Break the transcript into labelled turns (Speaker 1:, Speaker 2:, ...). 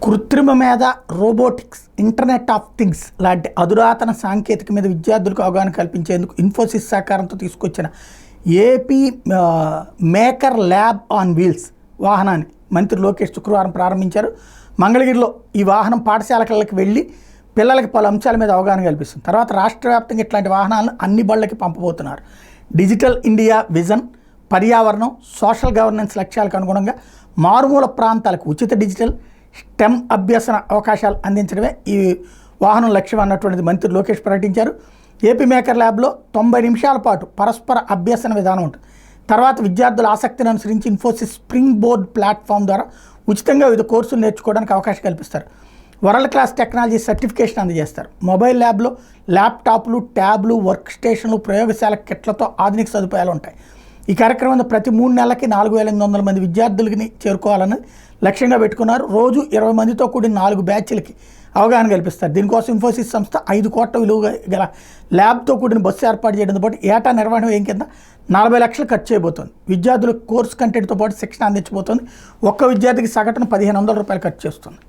Speaker 1: కృత్రిమ మేధ, robotics, internet of things లాంటి అధునాతన సాంకేతిక మీద విద్యార్థులకు అవగాహన కల్పించేందుకు ఇన్ఫోసిస్ సహకారంతో తీసుకొచ్చిన AP maker lab on wheels వాహనాన్ని మంత్రి లోకేష్ శుక్రవారం ప్రారంభించారు. మంగళగిరిలో ఈ వాహనం పాఠశాలలకు వెళ్ళి పిల్లలకి పలు అంశాల మీద అవగాహన కల్పిస్తుంది. తర్వాత రాష్ట్ర వ్యాప్తంగా ఇట్లాంటి వాహనాలను అన్ని బళ్ళకి పంపబోతున్నారు. డిజిటల్ ఇండియా విజన్, పర్యావరణం, సోషల్ గవర్నెన్స్ లక్ష్యాలకు అనుగుణంగా మారుమూల ప్రాంతాలకు ఉచిత డిజిటల్ స్టెమ్ అభ్యసన అవకాశాలు అందించడమే ఈ వాహనం లక్ష్యం అన్నటువంటిది మంత్రి లోకేష్ ప్రకటించారు. ఏపీ మేకర్ ల్యాబ్లో 90 నిమిషాల పాటు పరస్పర అభ్యసన విధానం ఉంటుంది. తర్వాత విద్యార్థుల ఆసక్తిని అనుసరించి ఇన్ఫోసిస్ స్ప్రింగ్ బోర్డ్ ప్లాట్ఫామ్ ద్వారా ఉచితంగా వివిధ కోర్సులు నేర్చుకోవడానికి అవకాశం కల్పిస్తారు. వరల్డ్ క్లాస్ టెక్నాలజీ సర్టిఫికేషన్ అందజేస్తారు. మొబైల్ ల్యాబ్లో ల్యాప్టాప్లు, ట్యాబ్లు, వర్క్ స్టేషన్లు, ప్రయోగశాల కిట్లతో ఆధునిక సదుపాయాలు ఉంటాయి. ఈ కార్యక్రమం ప్రతి 3 నెలలకి 4,800 మంది విద్యార్థులని చేరుకోవాలని లక్ష్యంగా పెట్టుకున్నారు. రోజు 20 మందితో కూడిన 4 బ్యాచ్లకి అవగాహన కల్పిస్తారు. దీనికోసం ఇన్ఫోసిస్ సంస్థ 5 కోట్ల విలువ గల ల్యాబ్తో కూడిన బస్సు ఏర్పాటు చేయడంతో పాటు ఏటా నిర్వహణ వ్యయం కింద 40 లక్షలు ఖర్చు చేయబోతోంది. విద్యార్థులకు కోర్సు కంటెంట్తో పాటు శిక్షణ అందించబోతోంది. ఒక్క విద్యార్థికి సగటున 1,500 రూపాయలు ఖర్చు చేస్తుంది.